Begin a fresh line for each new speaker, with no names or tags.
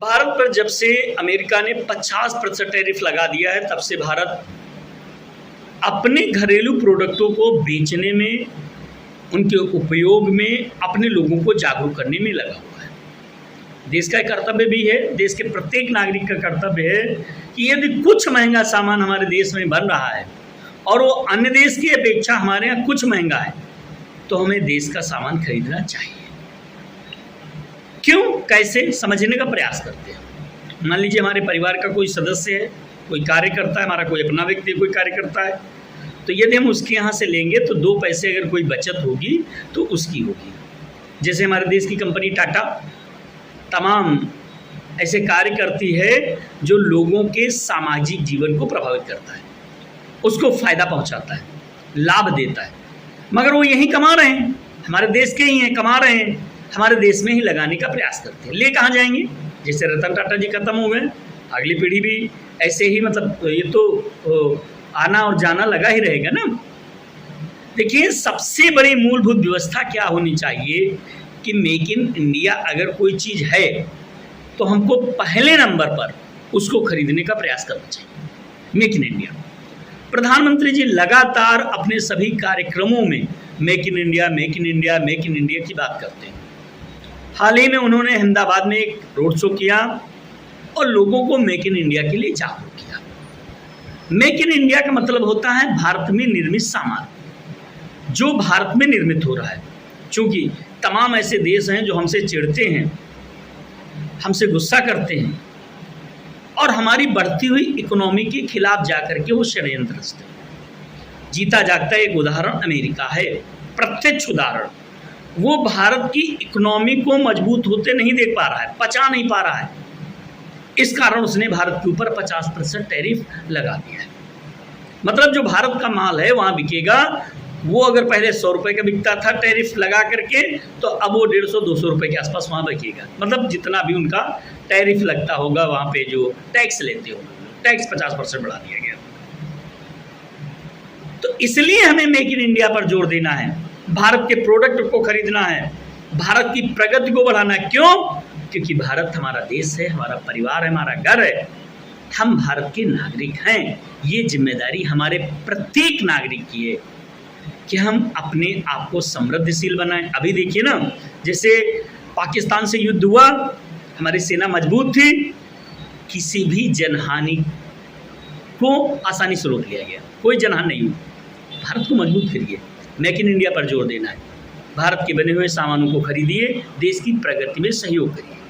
भारत पर जब से अमेरिका ने 50% टैरिफ लगा दिया है, तब से भारत अपने घरेलू प्रोडक्टों को बेचने में, उनके उपयोग में, अपने लोगों को जागरूक करने में लगा हुआ है। देश का एक कर्तव्य भी है, देश के प्रत्येक नागरिक का कर्तव्य है कि यदि कुछ महंगा सामान हमारे देश में बन रहा है और वो अन्य देश की अपेक्षा हमारे यहाँ कुछ महंगा है, तो हमें देश का सामान खरीदना चाहिए। क्यों, कैसे, समझने का प्रयास करते हैं। मान लीजिए हमारे परिवार का कोई सदस्य है, कोई कार्य करता है, हमारा कोई अपना व्यक्ति कोई कार्य करता है, तो यदि हम उसके यहाँ से लेंगे तो 2 पैसे अगर कोई बचत होगी तो उसकी होगी। जैसे हमारे देश की कंपनी टाटा तमाम ऐसे कार्य करती है जो लोगों के सामाजिक जीवन को प्रभावित करता है, उसको फ़ायदा पहुँचाता है, लाभ देता है, मगर वो यहीं कमा रहे हैं, हमारे देश के ही हैं, कमा रहे हैं, हमारे देश में ही लगाने का प्रयास करते हैं। ले कहाँ जाएंगे? जैसे रतन टाटा जी खत्म हो गए, अगली पीढ़ी भी ऐसे ही, मतलब ये तो आना और जाना लगा ही रहेगा ना। देखिए, सबसे बड़ी मूलभूत व्यवस्था क्या होनी चाहिए कि मेक इन इंडिया अगर कोई चीज़ है तो हमको पहले नंबर पर उसको खरीदने का प्रयास करना चाहिए। मेक इन इंडिया, प्रधानमंत्री जी लगातार अपने सभी कार्यक्रमों में make in India, make in India, make in India की बात करते हैं। हाल ही में उन्होंने अहमदाबाद में एक रोड शो किया और लोगों को मेक इन इंडिया के लिए जागरूक किया। मेक इन इंडिया का मतलब होता है भारत में निर्मित सामान, जो भारत में निर्मित हो रहा है। क्योंकि तमाम ऐसे देश हैं जो हमसे चिढ़ते हैं, हमसे गुस्सा करते हैं और हमारी बढ़ती हुई इकोनॉमी के खिलाफ जाकर के वो षड्यंत्र रचते हैं। जीता जागता एक उदाहरण अमेरिका है, प्रत्यक्ष उदाहरण। वो भारत की इकोनॉमी को मजबूत होते नहीं देख पा रहा है, पचा नहीं पा रहा है, इस कारण उसने भारत के ऊपर 50% टैरिफ लगा दिया है। मतलब जो भारत का माल है वहाँ बिकेगा, वो अगर पहले 100 रुपये का बिकता था टैरिफ लगा करके, तो अब वो 150-200 रुपये के आसपास वहाँ बिकेगा। मतलब जितना भी उनका टैरिफ लगता होगा, वहाँ पे जो टैक्स लेते होंगे, टैक्स 50% बढ़ा दिया गया। तो इसलिए हमें मेक इन इंडिया पर जोर देना है, भारत के प्रोडक्ट को खरीदना है, भारत की प्रगति को बढ़ाना है। क्यों? क्योंकि भारत हमारा देश है, हमारा परिवार है, हमारा घर है, हम भारत के नागरिक हैं। ये जिम्मेदारी हमारे प्रत्येक नागरिक की है कि हम अपने आप को समृद्धशील बनाएं। अभी देखिए ना, जैसे पाकिस्तान से युद्ध हुआ, हमारी सेना मजबूत थी, किसी भी जनहानि को आसानी से रोक लिया गया, कोई जनहानि नहीं हुई। भारत को मजबूत करिए, मेक इन इंडिया पर जोर देना है, भारत के बने हुए सामानों को खरीदिए, देश की प्रगति में सहयोग करिए।